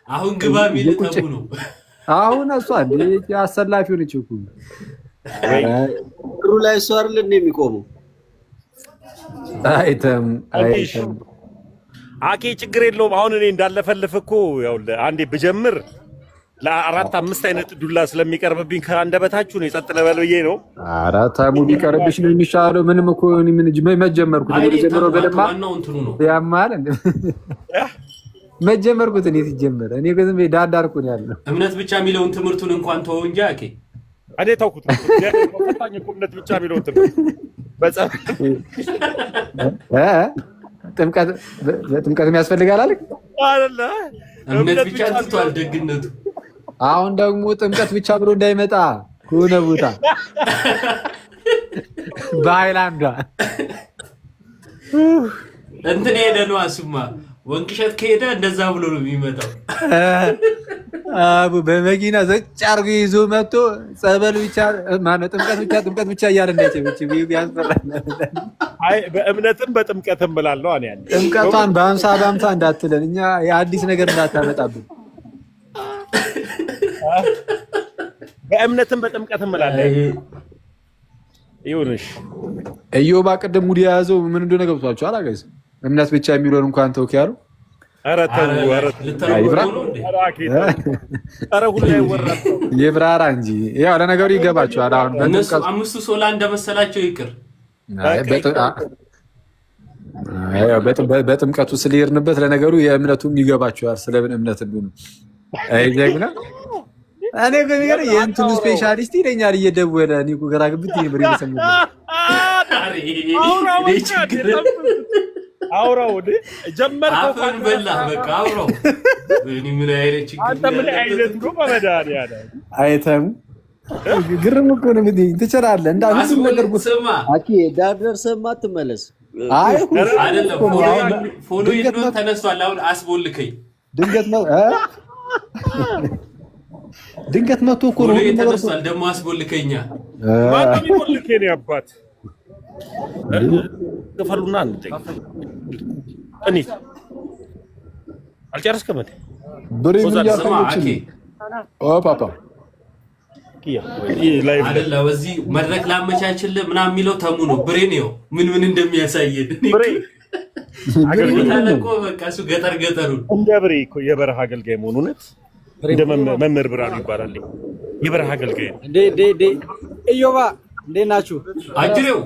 አሁን ግባ ሚል ተሙ ነው አሁን እሷ እንዴ አሰላፊው ነች እኮ ሩ ላይ እሷ አይደል እንደሚቆመው አይተም አኬ ችግር የለውም አሁን እኔ እንዳለፈልፍ እኮ ያው አንዴ ብጀምር ለአራት አምስት አይነት ዱላ ስለሚቀርብብኝ ከአንደበታችሁ ነው ጸጥ ለበል ብዬ ነው አራት አሙ ቢቀርብሽ ነው የሚሻለው ምንም እኮ ምን መጀመርኩት ነው በደማ ያማል እንዴ መጀመርኩት እኔ ሲጀመር እኔ ግን ዳዳር እኮ ነው ያለው እምነት ብቻ የሚለውን ትምርቱን እንኳን ተው እንጂ አኬ አዴ ታውቁት ፈታኝ እምነት ብቻ የሚለውን ትምርት በጻፍ ጥምቀት የሚያስፈልጋል አይደል አይደለ እምነት ብቻ ትቷል ደግነቱ አሁን ደግሞ ጥምቀት ብቻ ብሎ እንዳይመጣ ኮነ ቦታ ባይላንዳ እንትን ሄደ ነው አስማ ወንቅሸት ከሄደ እንደዛ ብሎ ነው የሚመጣው አቡ በመኪና ዘጭ አርጎ ይዞ መጥቶ ጸበል ብቻ ማነው ጥምቀት ብቻ እያለ እንደጨብጭ ቢያስፈራል አይ በእምነትም በጥምቀትም ብላለሁ እኔ ያለ ጥምቀቷን በ50 እንዳትለን እኛ የአዲስ ነገር እንዳታመጣብን በእምነትም በጥምቀትም ብላለሁ ይሁንሽ እዮባ ቀደም ሙዲ ያዘው ምን እንደሆነ ገብቷቸዋል አጋይስ እምነት ብቻ የሚሉን እንኳን ተውክ ያሉ አራተው አረ ሁሉ ይወራል ይብራራ እንጂ ያው ለነገሩ ይገባቸዋል አሁን እነሱ አምስቱ ሶላ እንደመሰላቸው ይቅር በጥምቀቱ ስለይርንበት ለነገሩ የእምነቱም ይገባቸዋል ስለምን እምነት እንደሆነ አይጀግና እኔ ግን የእንትኑ ስፔሻሊስት ይለኛል እየደወለ እኔ እኮ ግራ ግብት ይብር ይሰሙ አውራው ወደ ጀመርከው አፈን በላ በቃ አውራው እኔ ምን አይነት ችግር አንተ ምን አይነት ነው በመዳን ያለ አይተም ግርም እኮ ነው እንግዲህ ትችላለህ እንዳሁን ነገር ስማ አኪ ዳርደር ሰማ ትመለስ አይ አይደለም ፎሎ ይድሮ ተነስቷል አሁን አስቦልከኝ ድንገት መጥቶ እኮ ነው ተነስቷል ደሞ አስቦልከኛ ማን ይቦልከኝ ያባት ከፈሉና አንተ እኔ አልጨረስከም እንዴ ብሬም ያፈለች ፓፓ ኪያ ላይቭ አይደለ ወዚህ መድረክ ላመቻችልህ ምናምን የሚለው ተሙ ነው ብሬ ነው ምን እንደሚያሳየን ብሬ አገልግሎታለቆ በቃ እሱ ገጠሩ እንደ ብሬ እኮ የበረሃ አገልጋይ መሆኑነት እንደ መምህር ብራኑ ይባላል የበረሃ አገልጋይ እንዴ እዮባ እንዴናችሁ አጅሬው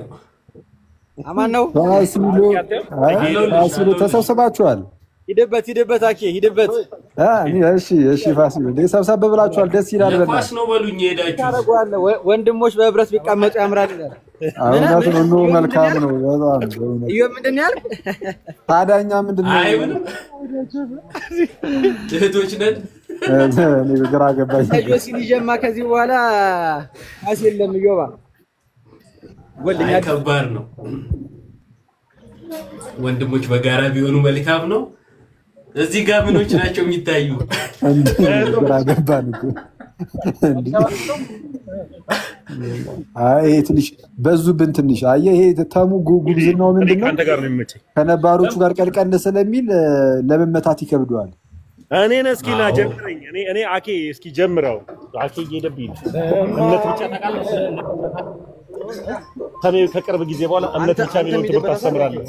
አማን ነው አስሉ ተሰብስባችኋል ሂደበት አኬ ሂደበት እሺ ፋሲል ሰብሰብ ብላችኋል ደስ ይላል ለፋስ ነው በሉኝ ሄዳችሁ ወንድሞች በህብረት ቢቀመጡ ያምራል ይላል አሁን ነው መልካም ነው በጣም እዩ ምንድነው ያልክ ታዳኛ ምንድነው እህቶች ነን እኔ ግራ ገባኝ ጆሲን ይጀማ ከዚህ በኋላ አስየለም ይዮባ ወልኛ ከባድ ነው ወንድሞች በጋራ ቢሆኑ መልካም ነው እዚህ ጋር ምኖች ናቸው የሚታዩ ግራ ገባን እኮ አይ ትንሽ በዙብን ትንሽ አየ ይሄ ተሙ ጉብዝናው ምንድነው ከነባሮቹ ጋር ቀልቀል ስለሚል ለመመታት ይከብደዋል እኔን እስኪና ጀምረኝ እኔ አኬ እስኪ ጀምረው አኬ እየደብኝ እምነት ብቻ ተቃለ ታዲያ ከቅርብ ጊዜ በኋላ እምነት ብቻ ነው ትምህርት አስተምራለሁ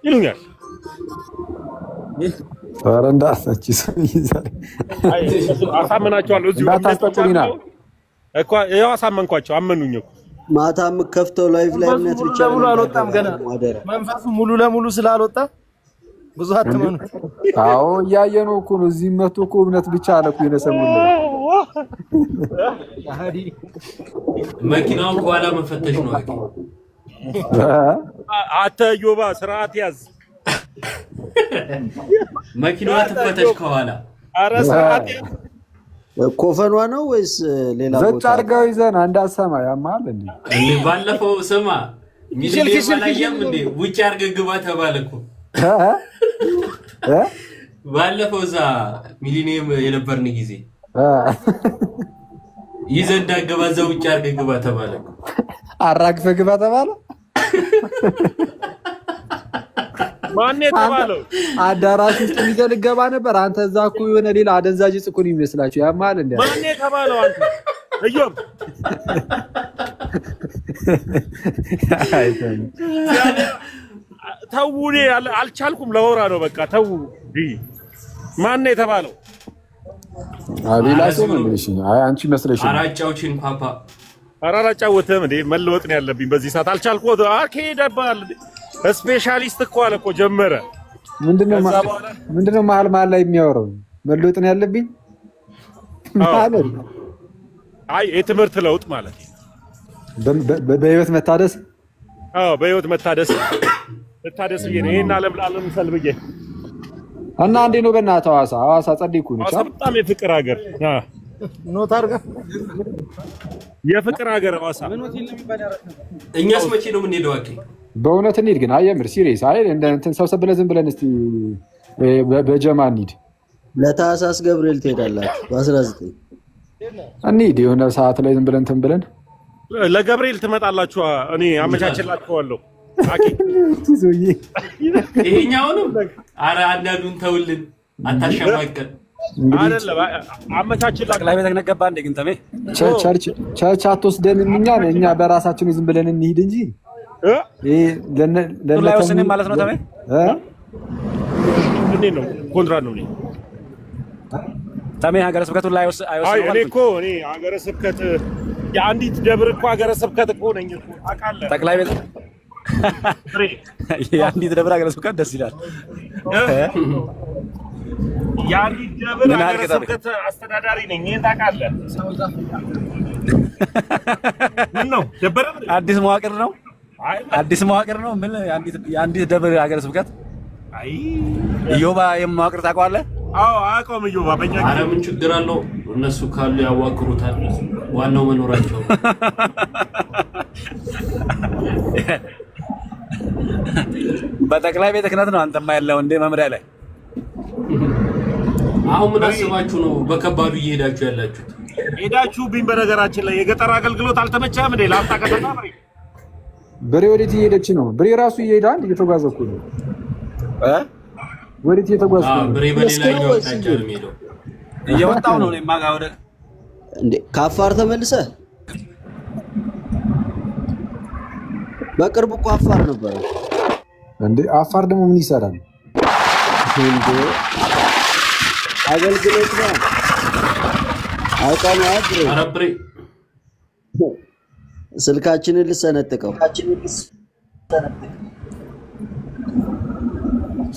ይሉኛል ፈረንዳ አሳችስ ይዛል አይ አሳመናቸዋለሁ እዚሁ እንዳታስጠቁሚና እኮ ያው አሳመንኳቸው አመኑኝ እኮ ማታም ከፍተው ላይቭ ላይ እምነት ብቻ ሙሉ አልወጣም ገና መንፈሱ ሙሉ ለሙሉ ስላልወጣ ብዙ አትመኑ አዎ ያየነው እኮ ነው እዚህ መጥቶ እኮ እምነት ብቻ አለኩ የነሰሙልኝ መኪናውን ከኋላ መፈተሽ ነው አተ ዮባ ስርዓት ያዝ መኪናዋ ትፈተሽ ከኋላ አረ ስርዓት ኮፈኗ ነው ወይስ ሌላ ቦታ ዘጭ አርጋው ይዘን አንዳሰማ ያማል እንዴ ባለፈው ስማ ሚሊኒየም አላየም እንዴ ውጭ አርገህ ግባ ተባለኩ ባለፈው ዛ ሚሊኒየም የነበርን ጊዜ ይዘንዳ ገባ ዘው ውጭ አርገህ ግባ ተባለኩ አራግፈ ግባ ተባለ ማን የተባለው አዳራሽ ውስጥ ይዘህ ልገባ ነበር አንተ እዛ እኮ የሆነ ሌላ አደንዛዥ ጽቁን ይመስላችሁ ያማል እንዴ ማን የተባለው አንተ እዮብ ተውኔ አልቻልኩም ለወራ ነው በቃ ተው ማን የተባለው አቤላ ሰምልሽ አይ አንቺ መስለሽ አራጫውችን ፓፓ አራራጫውተም እንዴ መለወጥ ነው ያለብኝ በዚህ ሰዓት አልቻልኩ አከሄደባል ስፔሻሊስት እኮ አለ እኮ ጀመረ ምንድነው መሀል ላይ የሚያወራው መለወጥ ነው ያለብኝ ማለት አይ የትምህርት ለውጥ ማለት በህይወት መታደስ በህይወት መታደስ ይሄን ዓለም ሰልብዬ እና እንዴ ነው በእናትህ ሐዋሳ ጸድይኩ ነው በጣም የፍቅር ሀገር ኖት አርጋ የፍቅር ሀገር ሐዋሳ እኛስ መቼ ነው የምንሄደው አኬ በእውነት እንሂድ ግን አየምር ሲሪየስ አይ እንትን ሰብሰብ ብለን ዝም ብለን እስቲ በጀማ እንሂድ ለታህሳስ ገብርኤል ትሄዳላችሁ በ19 እንሂድ የሆነ ሰዓት ላይ ዝም ብለን እንትን ብለን ለገብርኤል ትመጣላችሁ እኔ አመቻችላችኋለሁ አኬ ይሄኛውንም አረ አንዳንዱን ተውልን አታሸማቀን አይደለም አመቻችላችሁ ላይ ቤተክነት ገባ እንደ ግን ተሜ ቸርች አትወስደንም እኛ በራሳችን ዝም ብለን እንሂድ እንጂ ላይ ወሰነ ማለት ነው ተሜ እንዴ ነው ኮንትራት ነው ተሜ ሀገረ ስብከቱ ላይ አይ እኔ ሀገረ ስብከት የአንዲት ደብር እኮ ሀገረ ስብከት እኮ ነኝ እኮ አቃለ ጠቅላይ ቤት የአንዲት ደብር ሀገረ ስብከት ደስ ይላል የአንዲት ደብር ሀገረ ስብከት አስተዳዳሪ ነኝ ይሄን ታውቃለህ ምን ነው ደበረ አዲስ መዋቅር ነው ምን የአንዲት ደብር ሀገረ ስብከት አይ ኢዮባ የመዋቅር ታውቀዋለህ አዎ አውቀውም ኢዮባ በእኛ አረ ምን ችግር አለው እነሱ ካሉ ያዋቅሩታል ዋናው መኖራቸው በጠቅላይ ቤተ ክህነት ነው አንተማ ያለው እንደ መምሪያ ላይ አሁን ምን አስባችሁ ነው በከባዱ እየሄዳችሁ ያላችሁት ሄዳችሁ ቢን በነገራችን ላይ የገጠር አገልግሎት አልተመቻም እንዴ ላምጣ ከተማ በሬ ወዴት እየሄደች ነው በሬ ራሱ እየሄዳል እየተጓዘ እኮ ነው ወዴት እየተጓዘ ነው በሬ በሌላኛው ታጫ ነው የሚሄደው እየወጣው ነው ለማጋ ወደ እንዴ ካፋር ተመልሰ በቅርቡ እኮ አፋር ነበር እንዴ አፋር ደግሞ ምን ይሰራል እንዴ አገልግሎት ነው አይቃም አብሬ አረብሬ ስልካችንን ልሰነጥቀው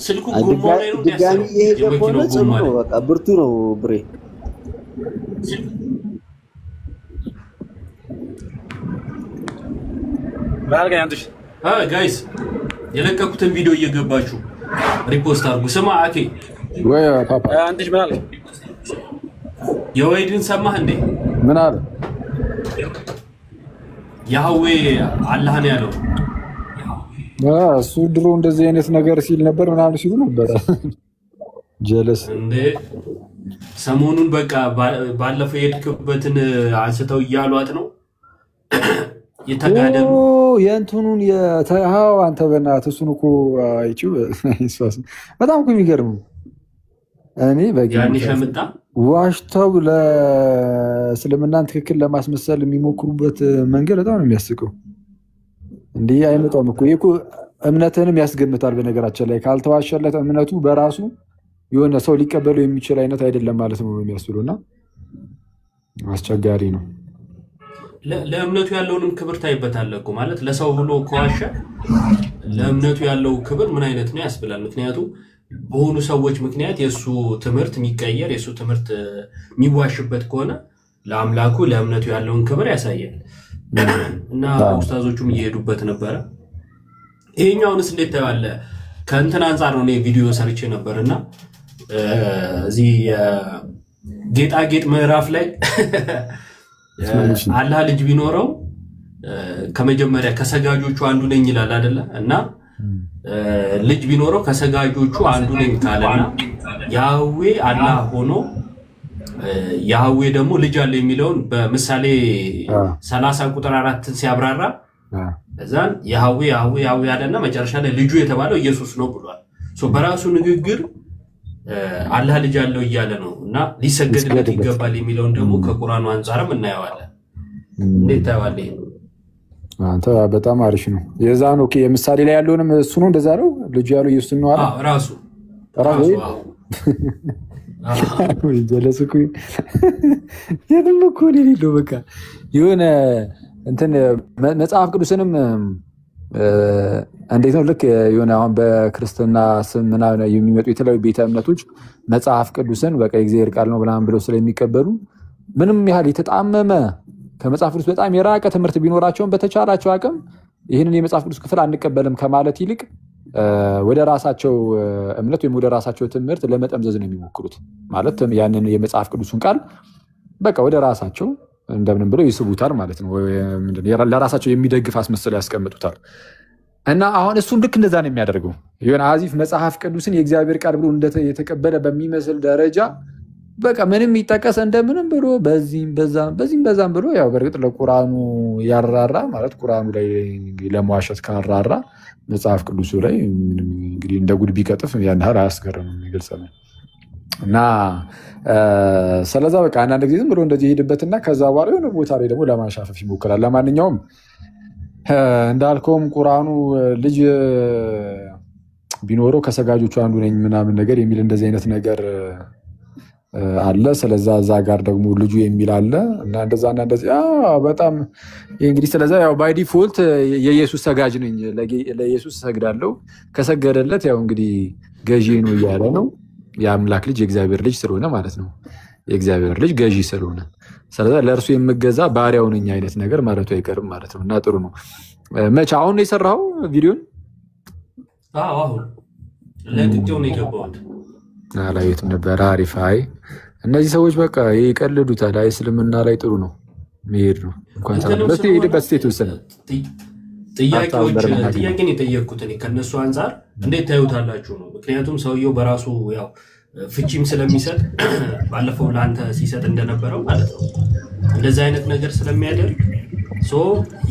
ስልኩ ጉሞ ላይ ነው ድጋሚ የገባው ጽም ነው በቃ ብርቱ ነው ብሬ ባልጋ ያንተሽ ጋይስ የለቀኩትን ቪዲዮ እየገባችሁ ሪፖስት አድርጉ ስማ አኬ ወይ ፓፓ አንተሽ ምን አለ የወይድን ሰማህ እንዴ ምን አለ ያህዌ አላህ ነው ያለው እሱ ድሮ እንደዚህ አይነት ነገር ሲል ነበር ምናምን ሲሉ ነበር ጀለስ እንዴ ሰሞኑን በቃ ባለፈው የድክበትን አንስተው ይያሏት ነው የተጋደሉ የእንቱኑን የተሃው አንተ በእናትህ እሱን እኮ አይቺው በጣም እኮ የሚገርም እኔ ያኔ ሸምጣ ዋሽተው ለእስልምናን ትክክል ለማስመሰል የሚሞክሩበት መንገድ በጣም ነው የሚያስቀው እንዴ አይመጣም እኮ ይሄ እምነትንም ያስገምታል በነገራችን ላይ ካልተዋሸለት እምነቱ በራሱ የሆነ ሰው ሊቀበለው የሚችል አይነት አይደለም ማለት ነው የሚያስሉና አስቸጋሪ ነው ለእምነቱ ያለውንም ክብር ታይበታለህ እኮ ማለት ለሰው ብሎ ከዋሸ ለእምነቱ ያለው ክብር ምን አይነት ነው ያስብላል ምክንያቱም በሆኑ ሰዎች ምክንያት የሱ ትምህርት የሚቀየር የሱ ትምህርት የሚዋሽበት ከሆነ ለአምላኩ ለእምነቱ ያለውን ክብር ያሳያል እና ኡስታዞቹም እየሄዱበት ነበር ይሄኛውንስ እንዴት ታያለ ከእንትን አንፃር ነው ቪዲዮ ሰርቼ ነበርና እዚህ ጌጣጌጥ ምዕራፍ ላይ አላህ ልጅ ቢኖረው ከመጀመሪያ ከሰጋጆቹ አንዱ ነኝ ይላል አይደለ እና ልጅ ቢኖረው ከሰጋጆቹ አንዱ ነኝ ካለና ያህዌ አላህ ሆኖ ያህዌ ደግሞ ልጅ አለ የሚለውን በምሳሌ 30 ቁጥር 4 ሲያብራራ እዛን ያህዌ አለና መጨረሻ ላይ ልጁ የተባለው ኢየሱስ ነው ብሏል በራሱ ንግግር አላህ ልጅ አለው እያለ ነው እና ሊሰገድለት ይገባል የሚለውን ደግሞ ከቁርአኑ አንፃርም እናየዋለን። እንዴት ታያለህ? አንተ በጣም አሪፍ ነው። የዛ ነው የምሳሌ ላይ ያለውንም እሱ ነው እንደዛ ነው ልጅ ያለው ኢየሱስ ነው አለ ራሱ ጀለስኩ የደምኩ ነው በቃ የሆነ እንትን መጽሐፍ ቅዱስንም እንዴት ነው ልክ የሆነ አሁን በክርስትና ስም ምናምን የሚመጡ የተለያዩ ቤተ እምነቶች መጽሐፍ ቅዱስን በቃ የእግዚአብሔር ቃል ነው ብላም ብለው ስለሚቀበሉ ምንም ያህል የተጣመመ ከመጽሐፍ ቅዱስ በጣም የራቀ ትምህርት ቢኖራቸውም በተቻላቸው አቅም ይህንን የመጽሐፍ ቅዱስ ክፍል አንቀበልም ከማለት ይልቅ ወደ ራሳቸው እምነት ወይም ወደ ራሳቸው ትምህርት ለመጠምዘዝ ነው የሚሞክሩት። ማለት ያንን የመጽሐፍ ቅዱስን ቃል በቃ ወደ ራሳቸው እንደምንም ብለው ይስቡታል ማለት ነው። ለራሳቸው የሚደግፍ አስመስለው ያስቀምጡታል። እና አሁን እሱን ልክ እንደዛ ነው የሚያደርገው። ይሁን አዚፍ መጽሐፍ ቅዱስን የእግዚአብሔር ቃል ብሎ የተቀበለ በሚመስል ደረጃ በቃ ምንም ይጠቀስ እንደምንም ብሎ በዚህም በዛም ብሎ ያው በርግጥ ለቁርአኑ ያራራ ማለት ቁርአኑ ላይ ለማዋሸት ካራራ መጽሐፍ ቅዱሱ ላይ እንግዲህ እንደ ጉድ ቢቀጥፍ ያን ያህል አያስገርምም ይገልጽ ነው። እና ስለዛ በቃ አንዳንድ ጊዜ ዝም ብሎ እንደዚህ ይሄድበትና ከዛ በኋላ የሆነ ቦታ ላይ ደግሞ ለማሻፈፍ ይሞክራል። ለማንኛውም እንዳልከውም ቁርአኑ ልጅ ቢኖረው ከሰጋጆቹ አንዱ ነኝ ምናምን ነገር የሚል እንደዚህ አይነት ነገር አለ። ስለዛ እዛ ጋር ደግሞ ልጁ የሚል አለ እና እንደዛና እንደዚህ በጣም እንግዲህ ስለዛ ያው ባይ ዲፎልት የኢየሱስ ሰጋጅ ነኝ ለኢየሱስ ሰግዳለሁ ከሰገደለት ያው እንግዲህ ገዢ ነው እያለ ነው። የአምላክ ልጅ የእግዚአብሔር ልጅ ስለሆነ ማለት ነው። የእግዚአብሔር ልጅ ገዢ ስለሆነ ስለዛ ለእርሱ የምገዛ ባሪያው ነኝ አይነት ነገር ማለቱ አይቀርም ማለት ነው። እና ጥሩ ነው። መቼ አሁን ነው የሰራው ቪዲዮን? አሁን ለጥቂው ነው የገባሁት። አላየሁትም ነበር። አሪፍ። አይ እነዚህ ሰዎች በቃ ይቀልዱታል። አይ እስልምና ላይ ጥሩ ነው መሄድ ነው እንኳን ተመለስ ይሄድበት ስቴት ወሰነ ጥያቄን የጠየቅኩት እኔ ከነሱ አንፃር እንዴት ታዩታላችሁ ነው። ምክንያቱም ሰውየው በራሱ ያው ፍቺም ስለሚሰጥ ባለፈው ለአንተ ሲሰጥ እንደነበረው ማለት ነው እንደዚህ አይነት ነገር ስለሚያደርግ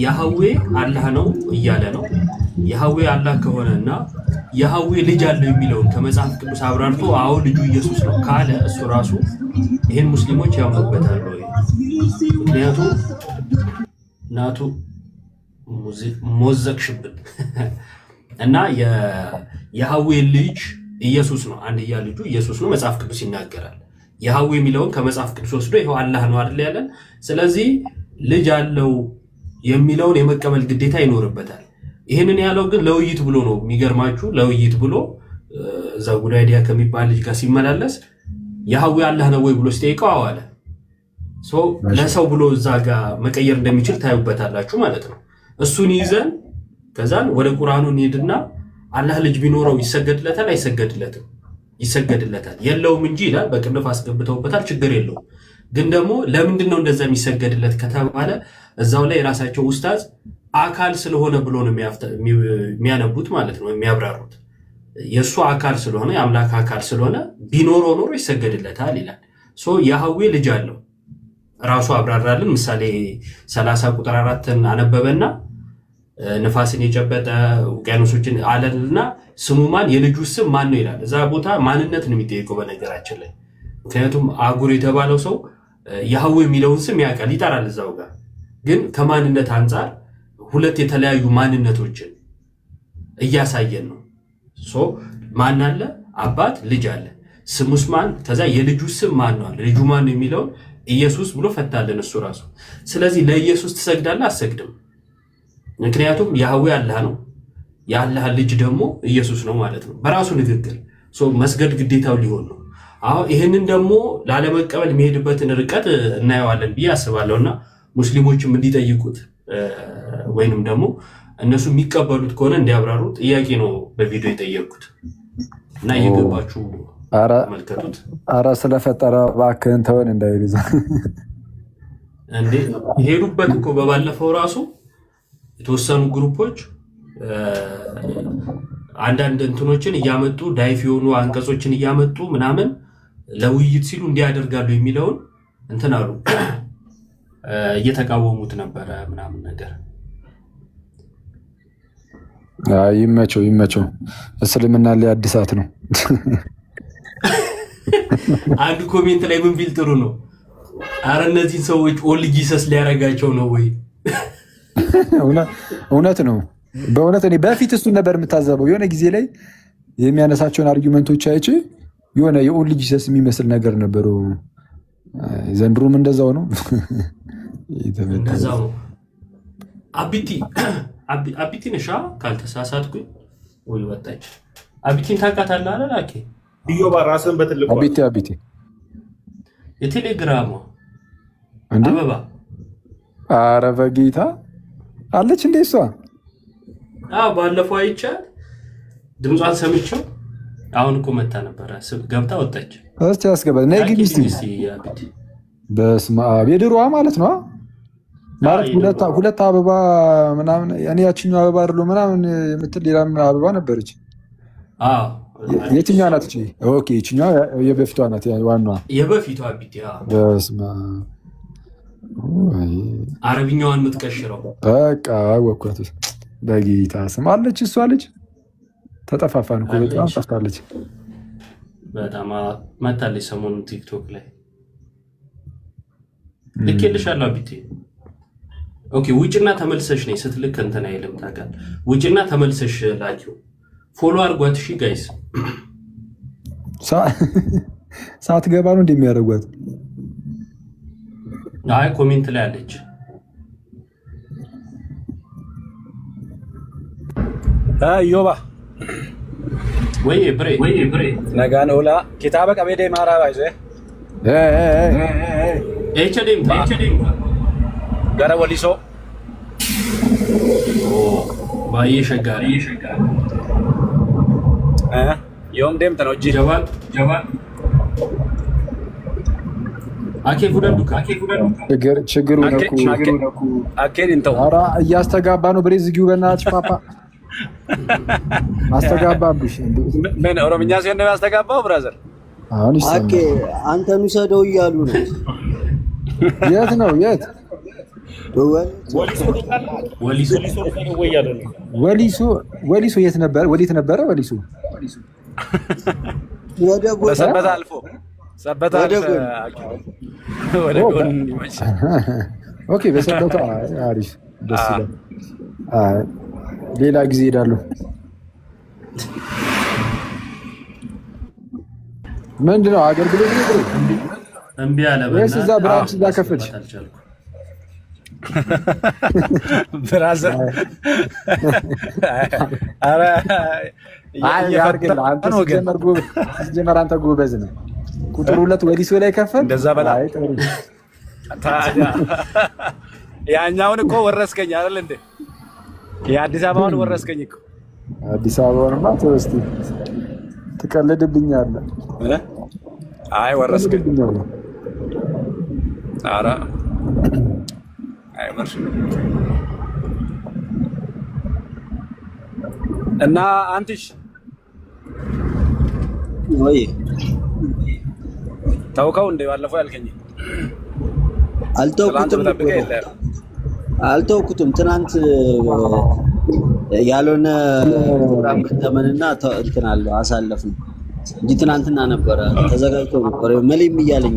ያህዌ አላህ ነው እያለ ነው። ያህዌ አላህ ከሆነና ያህዌ ልጅ አለው የሚለውን ከመጽሐፍ ቅዱስ አብራርቶ አዎ ልጁ ኢየሱስ ነው ካለ እሱ ራሱ ይሄን ሙስሊሞች ያምኑበታል ወይ? ምክንያቱም ናቱ ሞዘቅሽብን እና የያህዌ ልጅ ኢየሱስ ነው አንድያ ልጁ ኢየሱስ ነው መጽሐፍ ቅዱስ ይናገራል። ያህዌ የሚለውን ከመጽሐፍ ቅዱስ ወስዶ ይሄው አላህ ነው አይደል ያለን። ስለዚህ ልጅ አለው የሚለውን የመቀበል ግዴታ ይኖርበታል። ይሄንን ያለው ግን ለውይይት ብሎ ነው። የሚገርማችሁ ለውይይት ብሎ እዛው ጉዳይዲያ ከሚባል ልጅ ጋር ሲመላለስ ያህዌ አላህ ነው ወይ ብሎ ሲጠይቀው አዋለ ለሰው ብሎ እዛ ጋር መቀየር እንደሚችል ታዩበታላችሁ ማለት ነው። እሱን ይዘን ከዛን ወደ ቁርአኑ እንሄድና አላህ ልጅ ቢኖረው ይሰገድለታል አይሰገድለትም? ይሰገድለታል የለውም እንጂ ይላል። በቅንፍ አስገብተውበታል። ችግር የለውም። ግን ደግሞ ለምንድን ነው እንደዛ የሚሰገድለት ከተባለ እዛው ላይ ራሳቸው ኡስታዝ አካል ስለሆነ ብሎ ነው የሚያነቡት ማለት ነው የሚያብራሩት። የሱ አካል ስለሆነ የአምላክ አካል ስለሆነ ቢኖረው ኖሮ ይሰገድለታል ይላል። ያህዌ ልጅ አለው ራሱ አብራራልን። ምሳሌ 30 ቁጥር 4ን አነበበና ነፋስን የጨበጠ ውቅያኖሶችን አለልና ስሙ ማን የልጁ ስም ማን ነው ይላል። እዛ ቦታ ማንነት ነው የሚጠይቀው በነገራችን ላይ። ምክንያቱም አጉር የተባለው ሰው ያህዌ የሚለውን ስም ያውቃል ይጠራል እዛው ጋር። ግን ከማንነት አንፃር ሁለት የተለያዩ ማንነቶችን እያሳየን ነው። ማን አለ? አባት ልጅ አለ። ስሙስ ማን? ከዛ የልጁ ስም ማን ነው አለ። ልጁ ማን ነው የሚለውን ኢየሱስ ብሎ ፈታለን እሱ ራሱ። ስለዚህ ለኢየሱስ ትሰግዳለህ? አሰግድም። ምክንያቱም ያህዌ አላህ ነው፣ የአላህ ልጅ ደግሞ ኢየሱስ ነው ማለት ነው በራሱ ንግግር። መስገድ ግዴታው ሊሆን ነው። አሁን ይሄንን ደግሞ ላለመቀበል የሚሄድበትን ርቀት እናየዋለን ብዬ አስባለሁና ሙስሊሞችም እንዲጠይቁት ወይንም ደግሞ እነሱ የሚቀበሉት ከሆነ እንዲያብራሩ ጥያቄ ነው በቪዲዮ የጠየቁት እና እየገባችሁ መልከቱት። አረ ስለፈጠረ እባክህን ተወን እንዳይልዛ እንዴ ሄዱበት እኮ በባለፈው ራሱ የተወሰኑ ግሩፖች አንዳንድ እንትኖችን እያመጡ ዳይፍ የሆኑ አንቀጾችን እያመጡ ምናምን ለውይይት ሲሉ እንዲያደርጋሉ የሚለውን እንትን አሉ እየተቃወሙት ነበረ ምናምን ነገር ይመቸው እስልምና ላይ አዲሳት ነው። አንድ ኮሜንት ላይ ምን ቢል ጥሩ ነው? አረ እነዚህን ሰዎች ኦል ጂሰስ ሊያረጋቸው ነው ወይ? እውነት ነው። በእውነት እኔ በፊት እሱን ነበር የምታዘበው። የሆነ ጊዜ ላይ የሚያነሳቸውን አርጊመንቶች አይቼ የሆነ የኦል ጂሰስ የሚመስል ነገር ነበሩ። ዘንድሮም እንደዛው ነው። እንደዛው አቢቲ ነሻ ካልተሳሳትኩኝ ወይ ወጣች። አቢቲን ታውቃታለህ አይደል? አኬ ኢዮባ ራስን በትልቁ አቢቲ የቴሌግራሙ አበባ ኧረ በጌታ አለች እንዴ እሷ? ባለፈው አይቻል ድምጿን ሰምቼው አሁን እኮ መታ ነበር ገብታ ወጣች። እስቲ አስገባት ነይ ግቢ እስቲ። በስመ አብ የድሮዋ ማለት ነው ማለት ሁለት አበባ ምናምን እኔ ያቺኛው አበባ አይደለ ምናምን የምትል ሌላም አበባ ነበረች። የትኛዋ ናት እቺ? ኦኬ እቺኛዋ የበፊቷ ናት ዋናዋ የበፊቷ አቢቲ። በስመ አብ አረብኛዋን የምትቀሽረው በቃ አወኳት። በጌታ ስም አለች እሷ ልጅ። ተጠፋፋን እኮ በጣም ጠፍታለች። በጣም መታለች ሰሞኑን ቲክቶክ ላይ ልኬልሻለሁ አቢቲ። ኦኬ ውጭና ተመልሰሽ ነኝ ስትልክ እንትን አይልም ታውቃለህ። ውጭና ተመልሰሽ ላኪው ፎሎ አድርጓት እሺ ጋይስ። ሳትገባ ነው እንደሚያደርጓት። አይ ኮሜንት ላይ አለች። ኢዮባ ወይ ብሬ ነጋን ኦላ ኪታበ ቀቤዴ ማራ ባይዘ ኤችዲም ገረ ወሊሶ ባይ ሸጋሪ ዮም ደም ተኖጂ ጀባል አኬ ጉዳዱ ችግሩ ነው። አኬን እንተው ኧረ እያስተጋባ ነው። ብሬ ዝጊው በእናትሽ ፓፓ አስተጋባብሽ። ምን ኦሮምኛ ሲሆን ነው ያስተጋባው ብራዘር? አሁን ይሰማል። አኬ አንተን ውሰደው እያሉ ነው። የት ነው የት? ወሊሶ የት ነበር? ወዴት ነበረ ወሊሶ? ወደ ጎን ሰበታ አልፎ ሰበታ ወደ ጎን ይመች። ኦኬ በሰበታ አሪፍ ደስ ይላል። ሌላ ጊዜ ሄዳለሁ። ምንድነው አገልግሎት ነው? እምቢ አለ ወይስ እዛ ብራንች እዛ ከፈትሽ? ብራዘር አረ ያርግልህ። አንተ ጎበዝ ነህ። ቁጥር 2 ወሊሶ ላይ ከፈት እንደዛ በላ ታዲያ ያኛውን እኮ ወረስከኝ አይደል እንዴ? የአዲስ አበባውን ወረስከኝ እኮ። አዲስ አበባውንማ ተው እስቲ ትቀልድብኛለህ። አይ ወረስከኝ። ኧረ አይ ወርሽ እና አንተሽ ወይ ታውቀው እንደ ባለፈው ያልከኝ አልተውኩትም። ትናንት ያልሆነ ፕሮግራም ከተመንና እንትን አለው አሳለፍን እንጂ ትናንትና ነበረ ተዘጋጅቶ ነበር። መሊም እያለኝ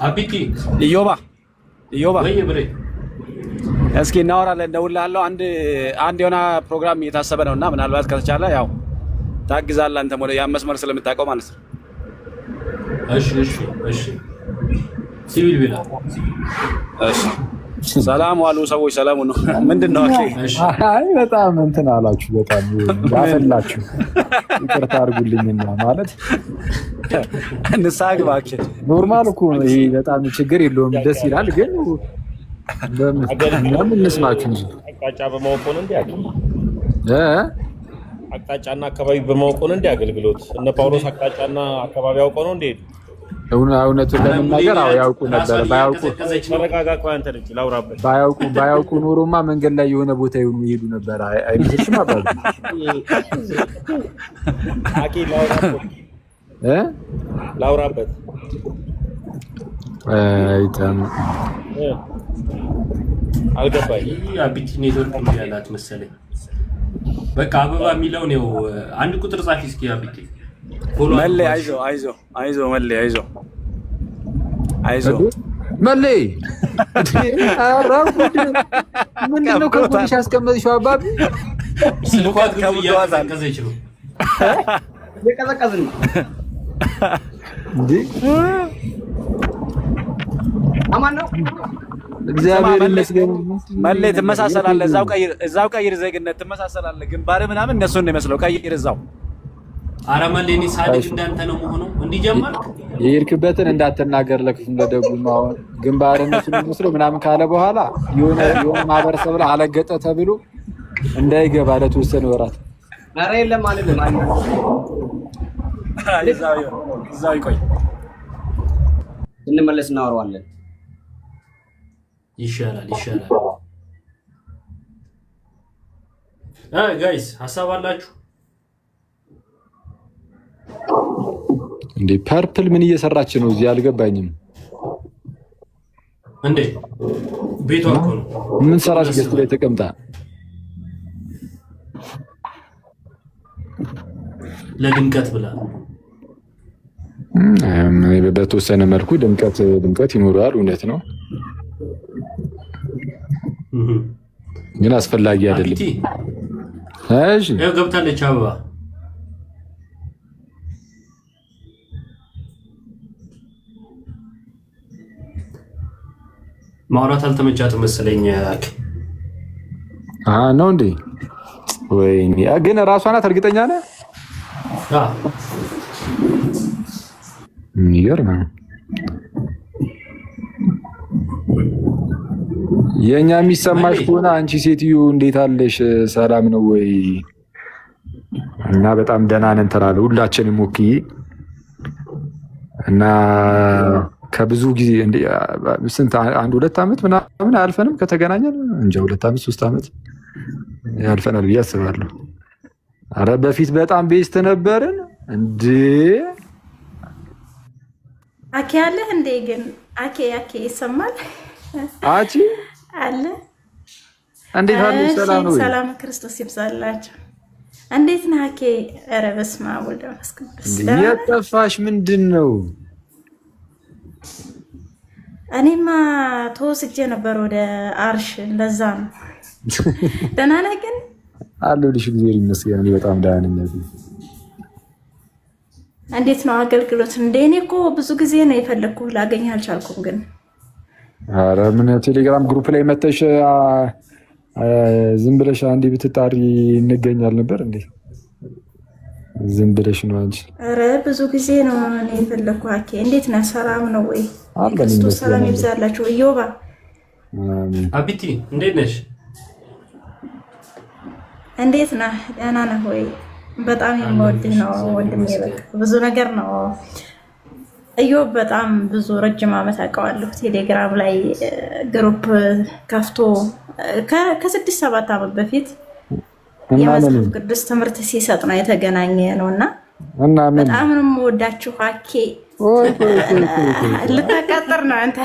አቢቲ ኢዮባ ወይ ብሬ እስኪ እናወራለን። እንደውልሃለሁ አንድ የሆነ ፕሮግራም እየታሰበ ነውና ምናልባት ከተቻለ ያው ታግዛለህ አንተ ወደ ያ መስመር ስለምታውቀው ማለት ነው። እሺ ሲቪል ቢላ እሺ ሰላም ዋሉ ሰዎች ሰላም ነው። ምንድነው? አይ በጣም እንትን አላችሁ፣ በጣም ያፈላችሁ። ይቅርታ አድርጉልኝና ማለት እንሳግ ባክህ ኖርማል እኮ ነው ይሄ። በጣም ችግር የለውም፣ ደስ ይላል። ግን ለምን እንስማችሁ እንጂ አቅጣጫ በማወቅ ነው እንዴ አቅጣጫና አካባቢ በማወቅ ነው እንዴ አገልግሎት? እነ ጳውሎስ አቅጣጫና አካባቢ አውቀው ነው እንዴ? እውነቱን ለመናገር ያውቁ ነበር። ባያውቁ ኖሮማ መንገድ ላይ የሆነ ቦታ ይሄዱ ነበር። አይመስልሽም? አባባ ላውራበት አልገባኝ። አቢቲ ኔትወርክ ነው ያላት መሰለኝ። በቃ አበባ የሚለው ነው። አንድ ቁጥር ጻፊ እስኪ አቢቲ መሌ አይዞ መሌ አይዞ መሌ ምንድነው ከጎንሽ ያስቀመጥሽው አባቢ? ስልኳት ከዘች ነው የቀዘቀዝን እንዴ አማን ነው። እግዚአብሔር ይመስገን። መሌ ትመሳሰላለህ። እዛው ቀይር ዜግነት ትመሳሰላለህ። ግንባር ምናምን እነሱን ነው የሚመስለው። ቀይር እዛው አረመሌኒ ሳዲቅ እንዳንተ ነው መሆኑ እንዲጀመር የሄድክበትን እንዳትናገር ለክፉም ለደጉም። አሁን ግንባርነት ነው ምናምን ካለ በኋላ የሆነ ማህበረሰብ ላይ አለገጠ ተብሎ እንዳይገባ ለተወሰነ ወራት ኧረ የለም ማለት ነው። እዛው ይቆይ። እንመለስ እናወራዋለን። ይሻላል። ጋይስ ሐሳብ አላችሁ እንዴ? ፐርፕል ምን እየሰራች ነው እዚህ? አልገባኝም። እንዴ ቤቷ እኮ ነው። ምን ሰራች? ገስት ላይ ተቀምጣ ለድምቀት ብላ በተወሰነ መልኩ ድምቀት ይኖራል። እውነት ነው፣ ግን አስፈላጊ አይደለም። እሺ ያው ገብታለች አበባ። ማውራት አልተመቻትም መሰለኝ። ነው እንዴ? ወይኔ ግን ራሷ ናት። እርግጠኛ ነህ? የሚገርም ነው። የኛ የሚሰማሽ ከሆነ አንቺ ሴትዮ እንዴት አለሽ? ሰላም ነው ወይ? እና በጣም ደህና ነን ትላለህ። ሁላችንም ወክዬ እና ከብዙ ጊዜ ስንት 1-2 ዓመት ምናምን አልፈንም ከተገናኘን እንጃ 2 ዓመት 3 ዓመት ያልፈናል ብዬ አስባለሁ። አረ በፊት በጣም ቤስት ነበርን እንዴ። አኬ አለ እንዴ? ግን አኬ ይሰማል? አቺ አለ እንዴት አለ? ሰላም ነው? ሰላም ክርስቶስ ይብዛላችሁ። እንዴት ነህ አኬ? ኧረ በስመ አብ ወወልድ ወመንፈስ ቅዱስ። የጠፋሽ ምንድን ነው? እኔማ ተወስጄ ነበር ወደ አርሽ፣ ለዛ ነው። ደህና ነህ ግን? አለሁልሽ። እግዚአብሔር ይመስገን በጣም ደህና ነኝ። እንዴት ነው አገልግሎት? እንደ እኔ እኮ ብዙ ጊዜ ነው የፈለግኩህ ላገኝህ አልቻልኩም። ግን ኧረ ምን ቴሌግራም ግሩፕ ላይ መተሽ ዝም ብለሽ አንዴ ብትጣሪ እንገኛል ነበር እንዴ? ዝም ብለሽ ነው አንቺ? ኧረ ብዙ ጊዜ ነው እኔ የፈለግኩህ አኬ። እንዴት ነህ? ሰላም ነው ወይ? ክርስቶስ ሰላም ይብዛላችሁ። እዮባ አቢቲ እንዴት ነሽ? እንዴት ነህ? ደህና ነህ ወይ? በጣም የምወድህ ነው ወንድሜ። በቃ ብዙ ነገር ነው እዮብ። በጣም ብዙ ረጅም ዓመት አውቀዋለሁ። ቴሌግራም ላይ ግሩፕ ከፍቶ ከ6-7 ዓመት በፊት የመጽሐፍ ቅዱስ ትምህርት ሲሰጥ ነው የተገናኘ ነው እና በጣም ነው የምወዳችሁ አኬ። ልታቃጥር ነው አንተ?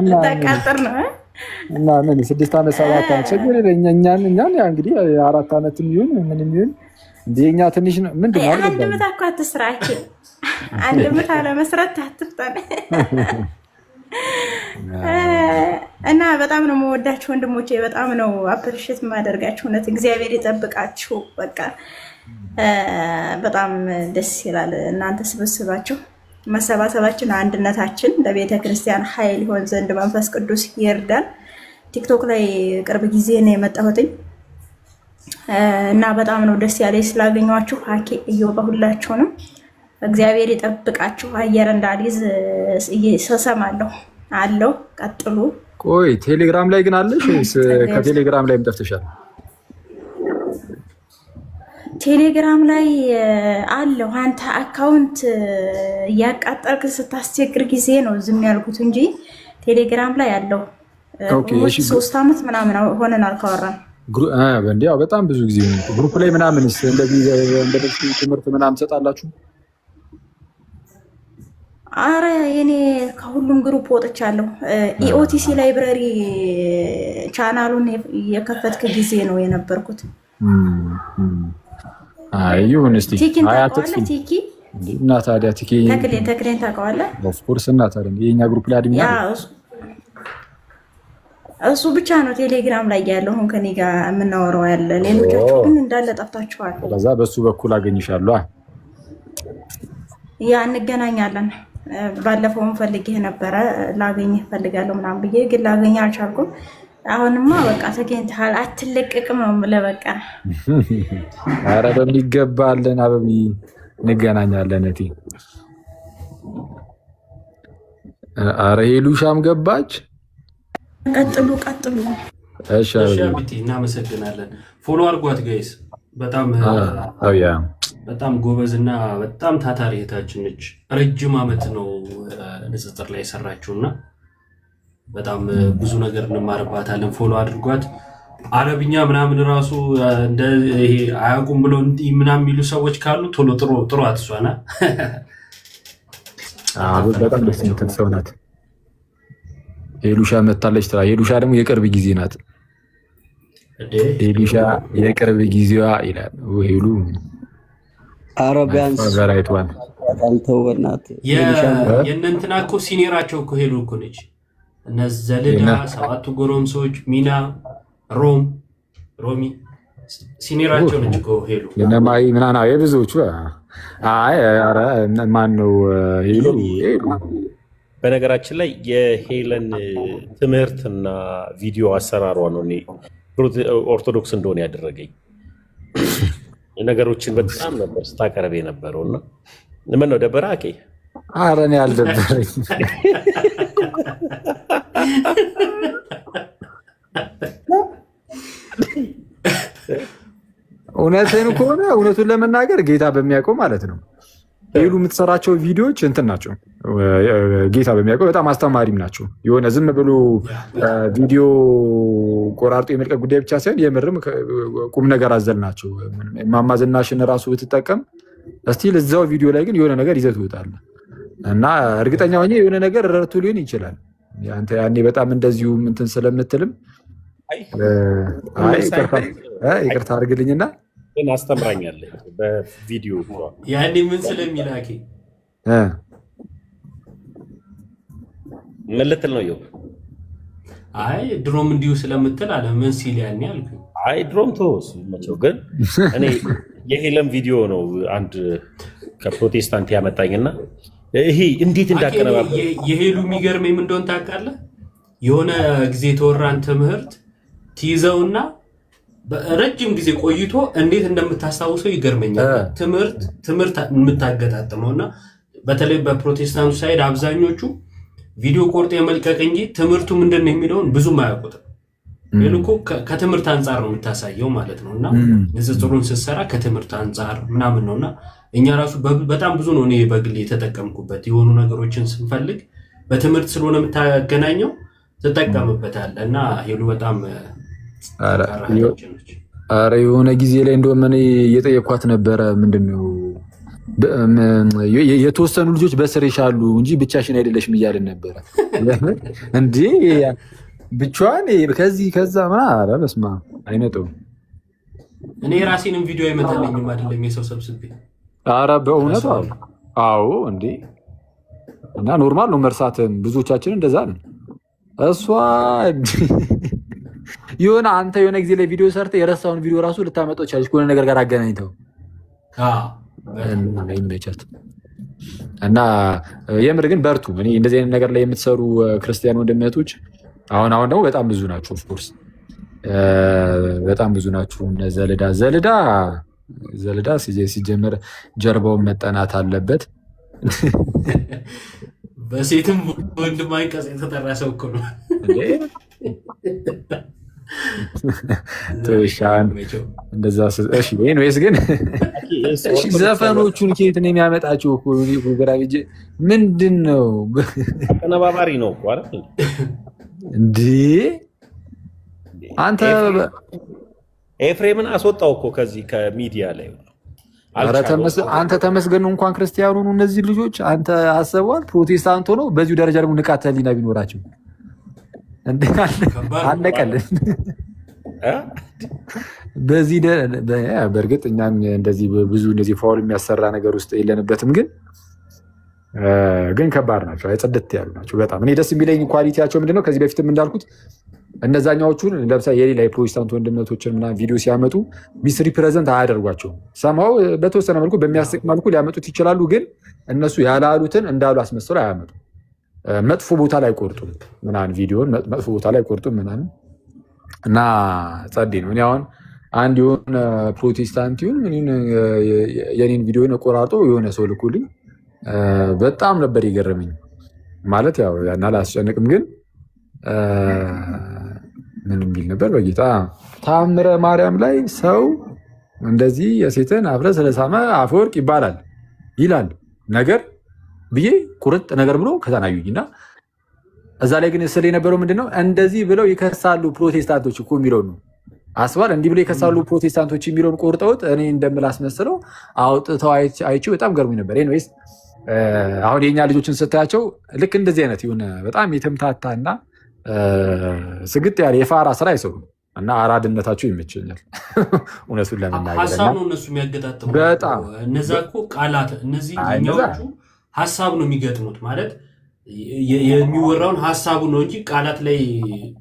ልታቃጥር ነው እና ምን 6 ዓመት 7 ዓመት ችግር የለኝም። እኛን ያ እንግዲህ 4 ዓመትም ይሁን ምንም ይሁን እንደኛ ትንሽ ነው። ምንድን ነው አንድ ምታ እኮ አትስራ አኬ። አንድ ምታ ለመስራት አትፍጠን። እና በጣም ነው የምወዳችሁ ወንድሞቼ። በጣም ነው አፕሪሺየት የማደርጋችሁ። እውነት እግዚአብሔር ይጠብቃችሁ። በቃ በጣም ደስ ይላል እናንተ ስብስባችሁ፣ መሰባሰባችን፣ አንድነታችን ለቤተ ክርስቲያን ኃይል ይሆን ዘንድ መንፈስ ቅዱስ ይርዳን። ቲክቶክ ላይ ቅርብ ጊዜ ነው የመጣሁት እና በጣም ነው ደስ ያለኝ ስላገኘኋችሁ አኬ፣ እዮባ፣ ሁላችሁንም እግዚአብሔር ይጠብቃችሁ። አየር እንዳልይዝ እሰማለሁ አለው። ቀጥሉ። ቆይ ቴሌግራም ላይ ግን አለሽ ወይስ ከቴሌግራም ላይ ጠፍተሻል? ቴሌግራም ላይ አለው። አንተ አካውንት እያቃጠልክ ስታስቸግር ጊዜ ነው ዝም ያልኩት እንጂ ቴሌግራም ላይ አለው። 3 ዓመት ምናምን ሆነናል ካወራን። እንዴ በጣም ብዙ ጊዜ ነው። ግሩፕ ላይ ምናምንስ እንደዚህ ትምህርት ምናምን ትሰጣላችሁ? አረ የኔ ከሁሉም ግሩፕ ወጥቻለሁ። ኢኦቲሲ ላይብረሪ ቻናሉን የከፈትክ ጊዜ ነው የነበርኩት። አይሁን እስቲ ቲኪን አያትክ ታውቀዋለህ? ቲኪ እና ታዲያ ቲኪ ተክሌን ታውቀዋለህ? ኦፍ ኮርስ እና ታዲያ የኛ ግሩፕ ላይ አድሚያ እሱ ብቻ ነው ቴሌግራም ላይ ያለው። አሁን ከኔ ጋር የምናወራው ያለ ሌሎቻችሁ ግን እንዳለ ጠፍታችኋል። ከዛ በሱ በኩል አገኝሻለሁ። ያ እንገናኛለን። ባለፈውም ፈልጌህ ነበረ ላገኝህ ፈልጋለሁ ምናምን ብዬ ግን ላገኝህ አልቻልኩም። አሁንማ በቃ ተገኝተሃል፣ አትለቀቅም ነው የምልህ። በቃ ኧረ በሚገባለን አበቢ እንገናኛለን። እቴ ኧረ ሄሉሻም ገባች። ቀጥሉ። እሺ አብቲ እናመሰግናለን። ፎሎ አድርጓት ጋይስ። በጣም ጎበዝና በጣም ታታሪ እህታችን ነች። ረጅም ዓመት ነው ንጽጽር ላይ ሰራችውና በጣም ብዙ ነገር እንማርባታለን። ፎሎ አድርጓት። አረብኛ ምናምን ራሱ እንደ ይሄ አያውቁም ብሎ ምናምን የሚሉ ሰዎች ካሉ ቶሎ ጥሩ አትሷና በጣም ደስ የምትል ሰው ናት። ሄሉሻ መታለች። ሄሉሻ ደግሞ የቅርብ ጊዜ ናት። ሄሉሻ የቅርብ ጊዜዋ ይላል ሄሉ አረቢያንስ ጋራይቷን አልተወናት የእነንትና እኮ ሲኒራቸው እኮ ሄሉ እኮ ነች። እነዘልዳ ሰባቱ ጎረምሶች ሚና ሮሚ ሲኒራቸው ነች እኮ ሄሉ። የነማይ ምናና የብዙዎቹ ኧረ ማን ነው ሄሉ። በነገራችን ላይ የሄለን ትምህርትና ቪዲዮ አሰራሯ ነው እኔ ኦርቶዶክስ እንደሆነ ያደረገኝ። ነገሮችን በጣም ነበር ስታቀርብ የነበረውና ምን ነው ደበራ አኬ? ኧረ እኔ አልደበረኝ። እውነቱን ለመናገር ጌታ በሚያውቀው ማለት ነው ሄሉ የምትሰራቸው ቪዲዮዎች እንትን ናቸው። ጌታ በሚያውቀው በጣም አስተማሪም ናቸው። የሆነ ዝም ብሎ ቪዲዮ ቆራርጦ የመልቀቅ ጉዳይ ብቻ ሳይሆን የምርም ቁም ነገር አዘል ናቸው። ማማዝናሽን ራሱ ብትጠቀም እስቲል እዛው ቪዲዮ ላይ ግን የሆነ ነገር ይዘት ይወጣል እና እርግጠኛ ሆኜ የሆነ ነገር ረድቶ ሊሆን ይችላል። አንተ ያኔ በጣም እንደዚሁ እንትን ስለምትልም ይቅርታ አድርግልኝና ግን አስተምራኛለች በቪዲዮ ያኔ ምን ስለሚላኪ ምን ልትል ነው? ድሮም እንዲሁ ስለምትል አለ ምን ሲል ያኔ አልኩኝ። ድሮም ተወስ መቼው ግን እኔ የሄለን ቪዲዮ ነው አንድ ከፕሮቴስታንት ያመጣኝና ይሄ እንዴት እንዳቀረባበ የሄሉ የሚገርመኝ ምን እንደሆነ ታውቃለህ? የሆነ ጊዜ ተወራን ትምህርት ትይዘውና በረጅም ጊዜ ቆይቶ እንዴት እንደምታስታውሰው ይገርመኛል። ትምህርት የምታገጣጥመውና በተለይ በፕሮቴስታንቱ ሳይድ አብዛኞቹ ቪዲዮ ቆርጦ የመልቀቅ እንጂ ትምህርቱ ምንድነው የሚለውን ብዙም አያውቁትም። ሄሉኮ ከትምህርት አንፃር ነው የምታሳየው ማለት ነውና ንጽጽሩን ስትሰራ ከትምህርት አንፃር ምናምን ነውና እኛ ራሱ በጣም ብዙ ነው እኔ በግል የተጠቀምኩበት። የሆኑ ነገሮችን ስንፈልግ በትምህርት ስለሆነ የምታገናኘው ተጠቀምበታለና ሄሉ በጣም ኧረ የሆነ ጊዜ ላይ እንደውም እኔ እየጠየኳት ነበረ ምንድነው የተወሰኑ ልጆች በስርሻሉ እንጂ ብቻሽን አይደለሽም እያልን ነበረ። እንዴ ብቻዋን ከዚህ ከዛ ኧረ በስመ አብ አይመጣውም። እኔ ራሴንም ቪዲዮ አይመጣልኝም አይደለም የሰው ሰብስቤ። ኧረ በእውነት አዎ እንዴ እና ኖርማል ነው መርሳትም። ብዙዎቻችን እንደዛ ነን። እሷ የሆነ አንተ የሆነ ጊዜ ላይ ቪዲዮ ሰርተ የረሳውን ቪዲዮ ራሱ ልታመጣው ቻለች ከሆነ ነገር ጋር አገናኝተው ይመቻት እና የምር ግን በርቱ። እኔ እንደዚህ አይነት ነገር ላይ የምትሰሩ ክርስቲያን ወንድሞች አሁን ደግሞ በጣም ብዙ ናቸው። ኦፍ ኮርስ በጣም ብዙ ናቸው። ዘልዳ ሲጀመር ጀርባውን መጠናት አለበት። በሴትም ወንድም አይቀስ የተጠራ ሰው እኮ ነው። እንደዛ እሺ ወይስ ግን ዘፈኖቹን ከየት ነው የሚያመጣቸው? ግራቪጄ ምንድነው አቀነባባሪ ነው እኮ አይደል እንዴ? አንተ ኤፍሬምን አስወጣው እኮ ከዚህ ከሚዲያ ላይ አንተ ተመስገን እንኳን ክርስቲያኑ ነው እነዚህ ልጆች አንተ አሰበዋል ፕሮቴስታንት ሆኖ በዚሁ ደረጃ ደግሞ ንቃተ ህሊና ቢኖራቸው እንዴ አለቀልን በዚህ በእርግጥ እኛም እንደዚህ ብዙ እንደዚህ ፋውል የሚያሰራ ነገር ውስጥ የለንበትም ግን ከባድ ናቸው አይጸደት ያሉ ናቸው በጣም እኔ ደስ የሚለኝ ኳሊቲያቸው ምንድነው ከዚህ በፊትም እንዳልኩት እነዛኛዎቹን ለምሳሌ የሌላ የፕሮቴስታንት ወንድነቶችን ምናምን ቪዲዮ ሲያመጡ ሚስ ሪፕሬዘንት አያደርጓቸውም ሰማው በተወሰነ መልኩ በሚያስቅ መልኩ ሊያመጡት ይችላሉ ግን እነሱ ያላሉትን እንዳሉ አስመስለው አያመጡ መጥፎ ቦታ ላይ ቆርጡም ምናምን ቪዲዮን መጥፎ ቦታ ላይ ቆርጡም ምናምን እና ጸዴ ነው እኔ አሁን አንድ የሆነ ፕሮቴስታንት ይሁን ምን የኔን ቪዲዮን ቆራርጦ የሆነ ሰው ልኩልኝ በጣም ነበር ይገርመኝ ማለት ያው ያና ላስጨንቅም ግን ምን የሚል ነበር በጌታ ታምረ ማርያም ላይ ሰው እንደዚህ የሴትን አፍረ ስለሳመ አፈወርቅ ይላል ነገር ብዬ ቁርጥ ነገር ብሎ ከዛናዩኝና እዛ ላይ ግን ስለ የነበረው ምንድነው እንደዚህ ብለው ይከሳሉ ፕሮቴስታንቶች እኮ የሚለው ነው አስባል እንዲህ ብለው ይከሳሉ ፕሮቴስታንቶች የሚለውን ቆርጠውት እኔ እንደምላስመስለው አውጥተው አይቼው በጣም ገርሞኝ ነበር ኤኒዌይስ አሁን የኛ ልጆችን ስታያቸው ልክ እንደዚህ አይነት የሆነ በጣም የተምታታና ስግጥ ያለ የፋራ ስራ አይሰሩም እና አራድነታቸው ይመቸኛል እውነቱን ለመናገር ሐሳብ ነው እነሱ የሚያገጣጥሙ በጣም እነዛ እኮ ቃላት እነዚህ ኛዎቹ ሐሳብ ነው የሚገጥሙት ማለት የሚወራውን ሐሳቡ ነው እንጂ ቃላት ላይ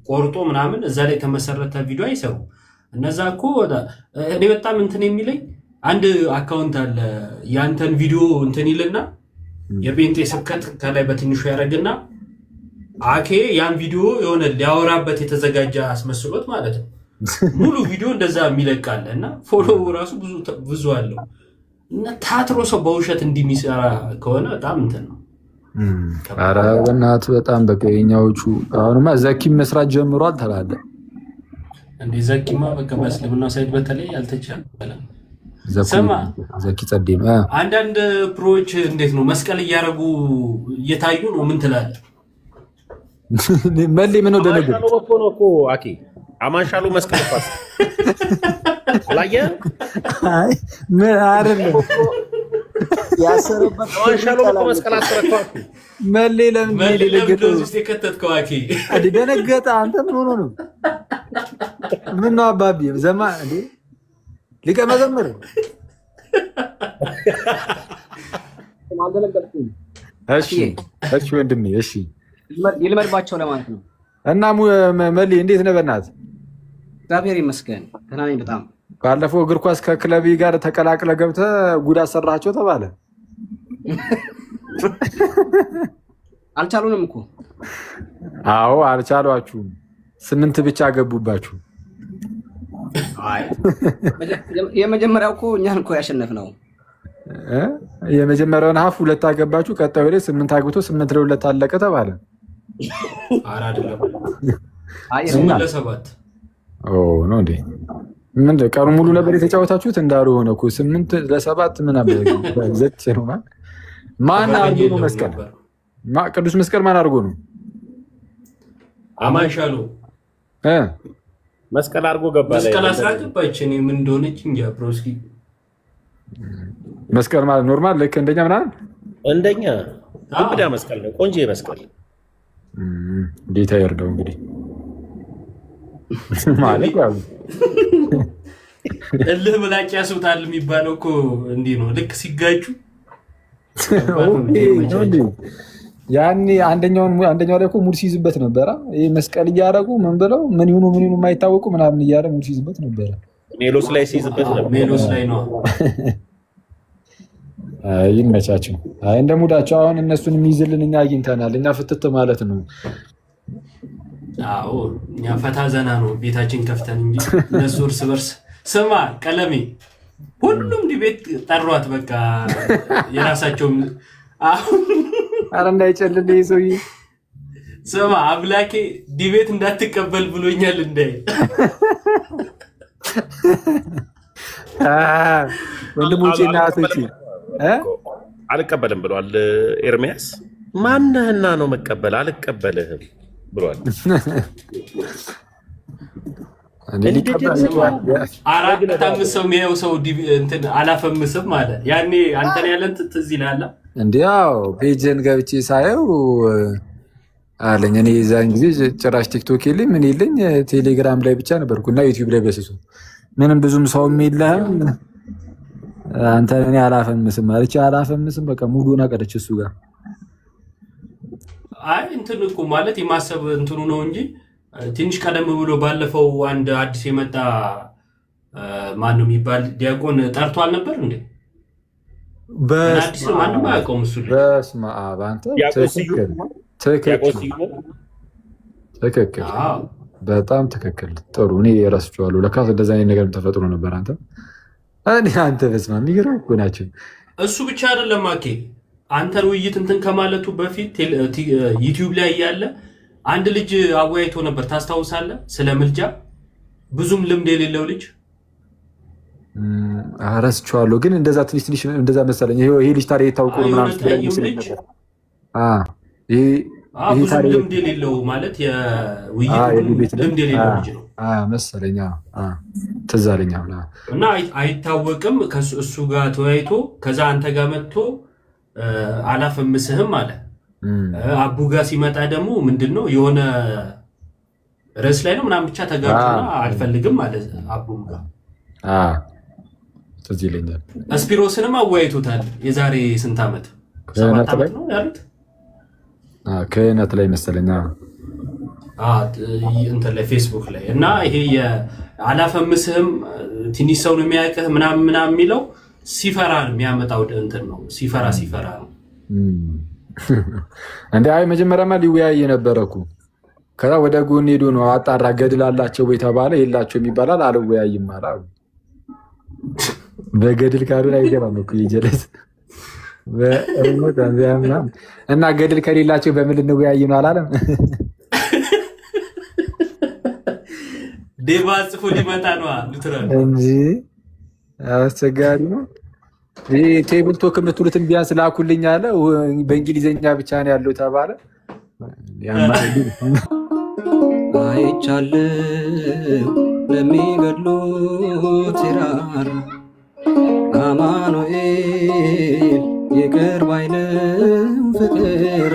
ቆርጦ ምናምን እዛ ላይ ተመሰረተ ቪዲዮ አይሰሩ እነዛ እኮ እኔ በጣም እንትን የሚለኝ አንድ አካውንት አለ ያንተን ቪዲዮ እንትን ይልና የጴንጤ ስብከት ከላይ በትንሹ ያረግና አኬ ያን ቪዲዮ የሆነ ሊያወራበት የተዘጋጀ አስመስሎት ማለት ነው ሙሉ ቪዲዮ እንደዛ የሚለቃለና ፎሎው ራሱ ብዙ አለው እና ታትሮ ሰው በውሸት እንዲሚሰራ ከሆነ በጣም እንትን ነው አረ በእናት በጣም በቀኛዎቹ አሁንማ ዘኪም መስራት ጀምሯል ተላለ እንዴ ዘኪማ በቃ በእስልምና ሳይድ በተለይ አልተቻለም ሰማ ዘኪ ጸዴም አንዳንድ ፕሮዎች እንዴት ነው መስቀል እያረጉ እየታዩ ነው ምን ትላለህ መሌ ምን ወደ ነገር ነው እኮ አኪ አማንሻሉ መስቀል ፋስ አላየ አይ ምን አይደለም ያሰረበት አማንሻሉ መስቀል አስረኳት መሌ ለምን ደነገጠ ውስጥ የከተትከው አኪ አዲ ደነገጠ አንተ ምን ሆኖ ነው ምን ነው አባቢ ዘማ እንዴ ሊቀ መዘምር እሺ ወንድሜ እሺ ይልመድባቸው ለማለት ነው እና መሌ እንዴት ነህ በእናት እግዚአብሔር ይመስገን ደህና ነኝ በጣም ባለፈው እግር ኳስ ከክለብ ጋር ተቀላቅለ ገብተህ ጉድ አሰራቸው ተባለ አልቻሉንም እኮ አዎ አልቻሏችሁም 8 ብቻ ገቡባችሁ አይ የመጀመሪያው እኮ እኛን እኮ ያሸነፍነው የመጀመሪያውን ሀፍ ሁለት አገባችሁ ቀጣዩ ላይ 8 አግብቶ 8 ለ2 አለቀ ተባለ አራ አይደለም አይ 8 ነው እንዴ ምን ቀኑ ሙሉ ነበር የተጫወታችሁት እንዳሉ ሆነ እኮ 8 ለ7 ምን አበለ ዘጭ ነው ማን አርጎ ነው መስቀል ቅዱስ መስቀል ማን አርጎ ነው አማንሻሉ መስቀል አርጎ ገባ ላይ መስቀል አስራገባች እኔ ምን እንደሆነች እንጃ ፕሮስኪ መስቀል ማለት ኖርማል ልክ እንደኛ ምናምን እንደኛ እንግዳ መስቀል ነው ቆንጆ መስቀል ዴታ ይርዳው እንግዲህ ማለት ያው እልህ ብላጭ ያስውጣል የሚባለው እኮ እንዲህ ነው ልክ ሲጋጩ ያኔ አንደኛው ላይ እኮ ሙድ ሲይዝበት ነበር ይሄ መስቀል እያደረጉ ምን ብለው ምን ይሁኑ የማይታወቁ ምናምን እያደረጉ ሙድ ሲይዝበት ነበር ሜሎስ ላይ ሲይዝበት ነበር ሜሎስ ላይ ነው ይመቻቸው አይ እንደሙዳቸው አሁን እነሱን የሚይዝልን እኛ አግኝተናል እኛ ፍትት ማለት ነው አዎ እኛ ፈታ ዘና ነው ቤታችን ከፍተን እንጂ እነሱ እርስ በርስ ስማ ቀለሜ ሁሉም ዲቤት ጠሯት በቃ የራሳቸው አረ እንዳይጨልል ይዞይ ስማ አብላኬ ዲቤት እንዳትቀበል ብሎኛል እንዳይ ወንድሞቼና እህቶቼ አልቀበልም ብሏል ኤርሚያስ ማንነህና ነው መቀበል አልቀበልህም ብሏል አራት አምስት ሰው የሚያየው ሰው እንትን አላፈምስም ማለት ያኔ አንተን ያለን ትዝ ይላል እንዴው ፔጅን ገብቼ ሳየው አለኝ እኔ ዛን ጊዜ ጭራሽ ቲክቶክ የለኝ ምን የለኝ ቴሌግራም ላይ ብቻ ነበርኩና ዩቲዩብ ላይ በስሱ ምንም ብዙም ሰው የለም አንተ እኔ አላፈምስም ማለት አላፈምስም በቃ ሙሉና ቀረች እሱ ጋር አይ እንትን እኮ ማለት የማሰብ እንትኑ ነው እንጂ ትንሽ ቀደም ብሎ ባለፈው አንድ አዲስ የመጣ ማንኑ የሚባል ዲያቆን ጠርቷል ነበር እንዴ በአዲስ ማንኑ አያውቀውም እሱ በስመ አብ አንተ ትክክል በጣም ትክክል ጥሩ እኔ እረስቸዋለሁ ለካ እንደዛ አይነት ነገር ተፈጥሮ ነበር አንተ በስመ አብ የሚገርም እኮ ናቸው እሱ ብቻ አይደለም ማኬ አንተን ውይይት እንትን ከማለቱ በፊት ዩቲዩብ ላይ ያለ አንድ ልጅ አወያይቶ ነበር ታስታውሳለህ ስለምልጃ ብዙም ልምድ የሌለው ልጅ አረስቸዋለሁ ግን እንደዛ ትንሽ እንደዛ መሰለኝ ይሄ ልጅ ታሪክ ታውቀው ምናምን ስለነበር ይሄ ታሪክ ልምድ የሌለው ማለት የውይይት ልምድ የሌለው ልጅ ነው መሰለኝ ተዛለኛ እና አይታወቅም ከሱ ጋር ተወያይቶ ከዛ አንተ ጋር መጥቶ አላፈምስህም አለ አቡ ጋር ሲመጣ ደግሞ ምንድነው የሆነ ርዕስ ላይ ነው ምናምን ብቻ ተጋብቶና አልፈልግም ማለት አቡም ጋር ትዝ ይለኛል አስፒሮስንም አወያይቶታል የዛሬ ስንት ዓመት 7 ዓመት ነው ያሉት ከእናት ላይ መሰለኛ እንትን ላይ ፌስቡክ ላይ እና ይሄ የአላፈምስህም ትንሽ ሰው ነው የሚያውቅህ ምናምን የሚለው ሲፈራ የሚያመጣው እንትን ነው ሲፈራ ነው እንዴ አይ መጀመሪያማ ሊወያይ ነበርኩ ከዛ ወደ ጎን ሄዶ ነው አጣራ ገድላላቸው ወይ ተባለ የላቸውም ይባላል አልወያይም ማለት በገድል ካሉ ላይ ገባም እኮ ይጀለስ በእውነት አንዚያምና እና ገድል ከሌላቸው በምን እንወያይ ነው አላለም ዴባ ጽፎ ሊመጣ ነው ልትራል እንጂ አስቸጋሪ ነው ቴብል ቶክ የምትሉትን ቢያንስ ላኩልኝ አለ በእንግሊዘኛ ብቻ ነው ያለው ተባለ አይቻለሁ ለሚገድሉት ይራር አማኑኤል ይቅር ባይ ነው ፍቅር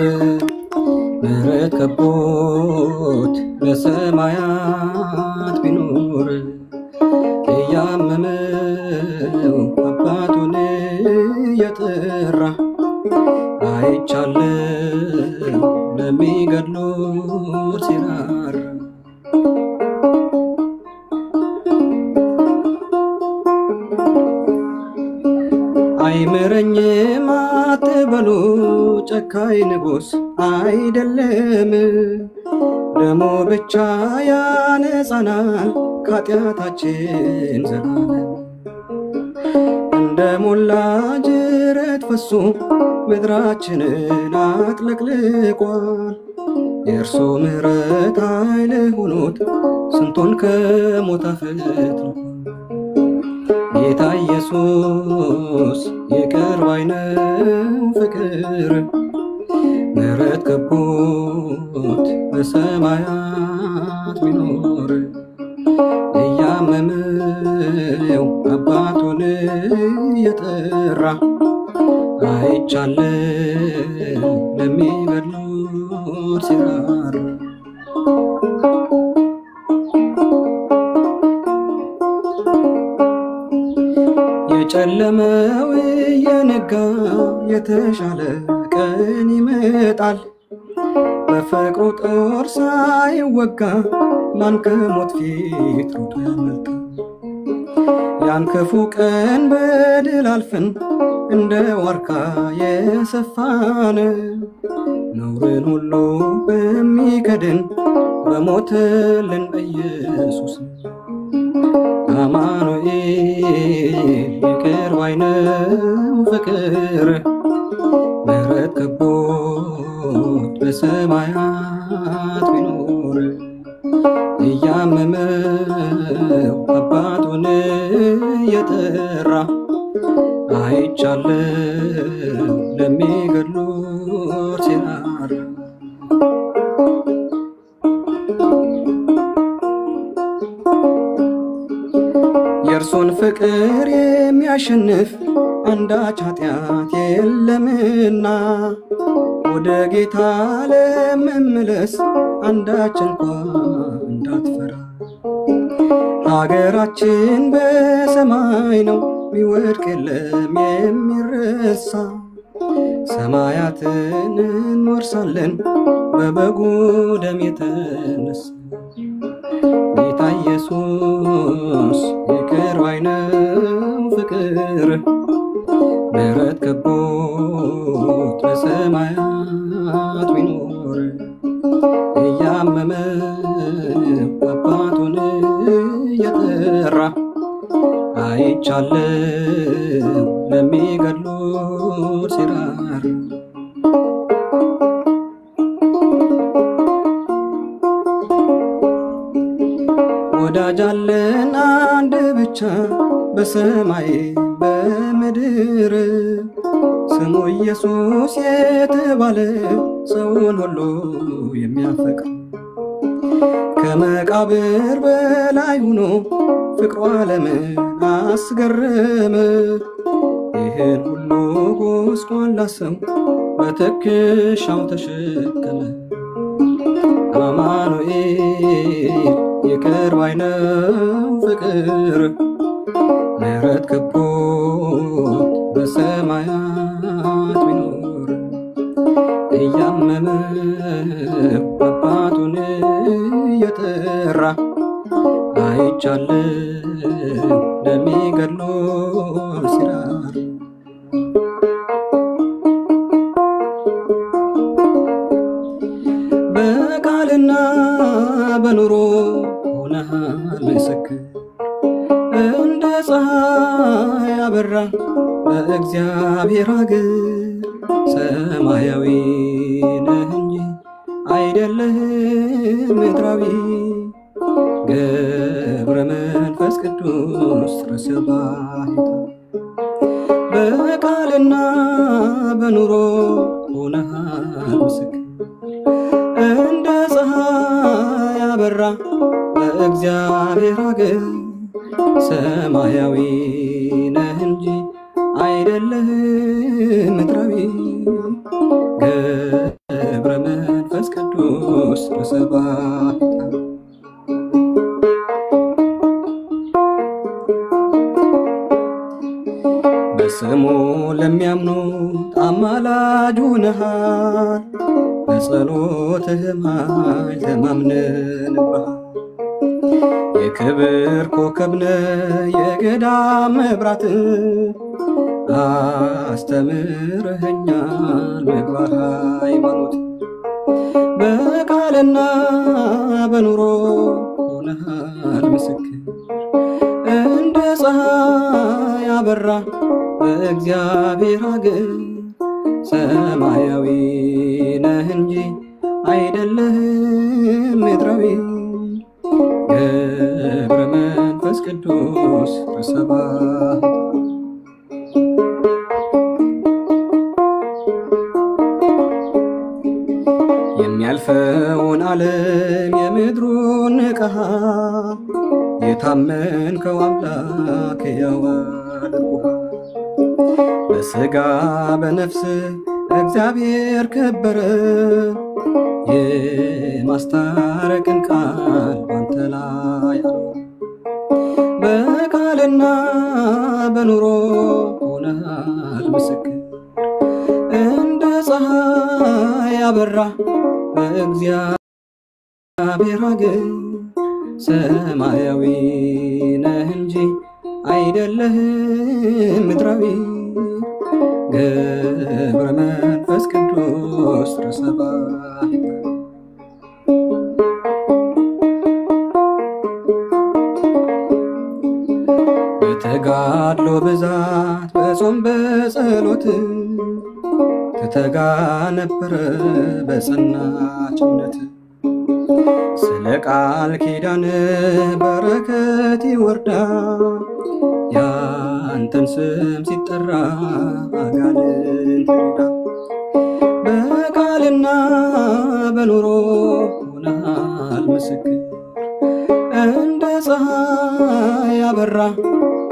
ምሕረት ከቦት በሰማያት ቢኖር እያመመው አባቱን እየጠራ አይቻለሁ ለሚገድሉት ሲራራ አይምረኝም አትበሉ ጨካኝ ንጉሥ አይደለም ደሞ ብቻ ያነጻናል ከኃጢአታችን ዘላለም እንደ ሞላ ጅረት ፈሶ ምድራችንን አጥለቅልቋል የእርሱ ምሕረት ኃይል ሆኖት ስንቱን ከሞት አፈትልቋል ጌታ ኢየሱስ ይቅር ባይ ነው ፍቅር ምሕረት ከቦት በሰማያት ቢኖር እያመመው አባቱን እየጠራ አይቻለሁ ለሚገድሉት ሲራራ የጨለመው የነጋ የተሻለ ቀን ይመጣል በፍቅሩ ጦር ሳይወጋ ማን ከሞት ፊት ሮጦ ያመልጣል ያን ክፉ ቀን በድል አልፈን እንደ ዋርካ የሰፋን ነውርን ሁሉ በሚከድን በሞተልን በኢየሱስ አማኑኤል ይቅር ባይ ነው ፍቅር ምሕረት ከቦት በሰማያት ቢኖር እያመመው አባቱን እየጠራ አይቻለሁ ለሚገድሉት ሲራራ በፍቅር የሚያሸንፍ አንዳች ኃጢአት የለምና ወደ ጌታ ለመመለስ አንዳች እንኳን እንዳትፈራ ሀገራችን በሰማይ ነው ሚወድቅ የለም የሚረሳ ሰማያትን እንወርሳለን በበጉ ደም የተነሳ ጌታ ኢየሱስ ይቅር ባይ ነው ፍቅር ምሕረት ከቦት በሰማያት ቢኖር እያመመው አባቱን እየጠራ አይቻለው ለሚገድሉት ሲራራ ወዳጅ አለን አንድ ብቻ በሰማይ በምድር ስሙ ኢየሱስ የተባለ ሰውን ሁሉ የሚያፈቅር ከመቃብር በላይ ሆኖ ፍቅሩ ዓለምን አስገረመ ይህን ሁሉ ጎስቋላ ሰው በትከሻው ተሸከመ አማኑኤል ይቅር ባይ ነው ፍቅር ምሕረት ከቦት በሰማያት ቢኖር እያመመው አባቱን እየጠራ አይቻለው ለሚገድሉት ሲራራ በቃልና በኑሮ ሆነሃል ምስክር እንደ ፀሐይ አበራ በእግዚአብሔር ሀገር ሰማያዊ ነህ እንጂ አይደለህም ምድራዊ ገብረ መንፈስ ቅዱስ ረሰባይታ በቃልና በኑሮ ሆነሃል ምስክር እንደ ፀሐይ አበራ በእግዚአብሔር ሀገር ሰማያዊ ነህ እንጂ አይደለህም ምድራዊ ገብረ መንፈስ ቅዱስ ረሰባይታ በስሙ ለሚያምኑት አማላጅ ሆነሃል በጸሎትህም ኃይል ተማምነንብሃል የክብር ኮከብ ነህ የገዳም መብራት አስተምረኸኛል ምግባር ሃይማኖት በቃልና በኑሮ ሆነሃል ምስክር እንደ ፀሐይ አበራ በእግዚአብሔር ሀገር ሰማያዊ ነህ እንጂ አይደለህም ምድራዊ ገብረ መንፈስ ቅዱስ ረሰባይታ የሚያልፈውን ዓለም የምድሩን ንቀሃል የታመንከው አምላክ ሕያው አድርጎሃል በሥጋ በነፍስ እግዚአብሔር ከበረ የማስታረቅን ቃል ባንተ ላይ አኖረ በቃልና በኑሮ ሆነሃል ምስክር እንደ ፀሐይ አበራ በእግዚአብሔር ሀገር ሰማያዊ ነህ እንጂ አይደለህም ምድራዊ ገብረ መንፈስ ቅዱስ ረሰባይታ በተጋድሎ ብዛት በጾም በጸሎት ትተጋ ነበረ በጸናች እምነት ስለ ቃል ኪዳን በረከት ይወርዳል ያንተን ስም ሲጠራ አጋንንት ይርዳል በቃልና በኑሮ ሆነሃል ምስክር እንደ ፀሐይ አበራ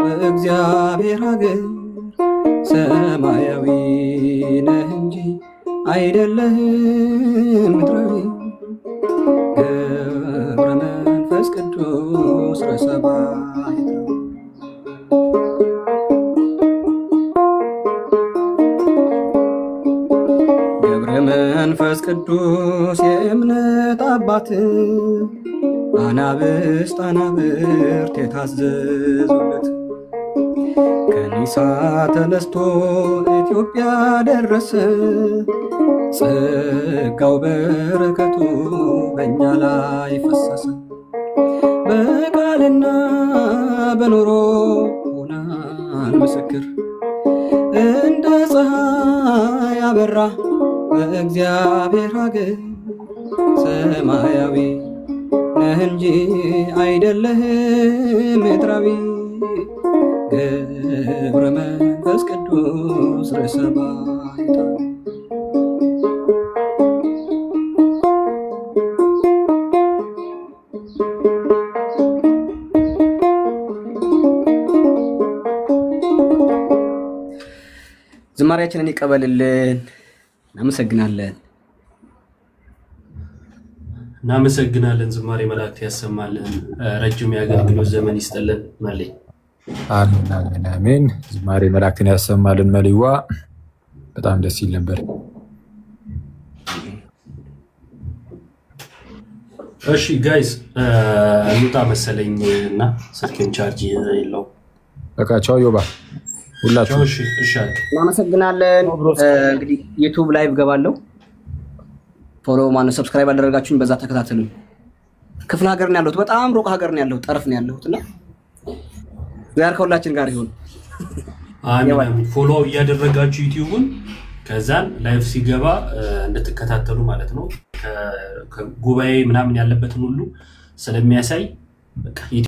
በእግዚአብሔር ሀገር ሰማያዊ ነህ እንጂ አይደለህም ምድራዊ ገብረ መንፈስ ቅዱስ ረሰባይት ገብረ መንፈስ ቅዱስ የእምነት አባት አናብስት የታዘዙለት ከኒሳ ተነስቶ ኢትዮጵያ ደረሰ ጸጋው በረከቱ በእኛ ላይ ፈሰሰ በቃልና በኑሮ ሆናል ምስክር እንደ ፀሐይ አበራ በእግዚአብሔር ሀገር ሰማያዊ ነህ እንጂ አይደለህም ምድራዊ ገብረ መንፈስ ቅዱስ ረሰባይት ዝማሬያችንን ይቀበልልን እናመሰግናለን ዝማሬ መላእክት ያሰማልን ረጅም ያገልግሎት ዘመን ይስጥልን መልይ አሜን አሜን አሜን ዝማሬ መላእክትን ያሰማልን መልይዋ በጣም ደስ ይል ነበር እሺ ጋይስ እንውጣ መሰለኝና ስልኬን ቻርጅ የለው በቃ ቻው ዮባ ሁላችሁ እሺ እናመሰግናለን እንግዲህ ዩቲዩብ ላይቭ ገባለሁ ፎሎ ማን ሰብስክራይብ አደረጋችሁኝ በዛ ተከታተሉኝ ክፍለ ሀገር ነው ያለሁት በጣም ሩቅ ሀገር ነው ያለሁት ጠረፍ ነው ያለሁትና ዛሬ ከሁላችን ጋር ይሁን አሜን ፎሎ ያደረጋችሁ ዩቲዩብን ከዛን ላይቭ ሲገባ እንድትከታተሉ ማለት ነው ከጉባኤ ምናምን ያለበትን ሁሉ ስለሚያሳይ በቃ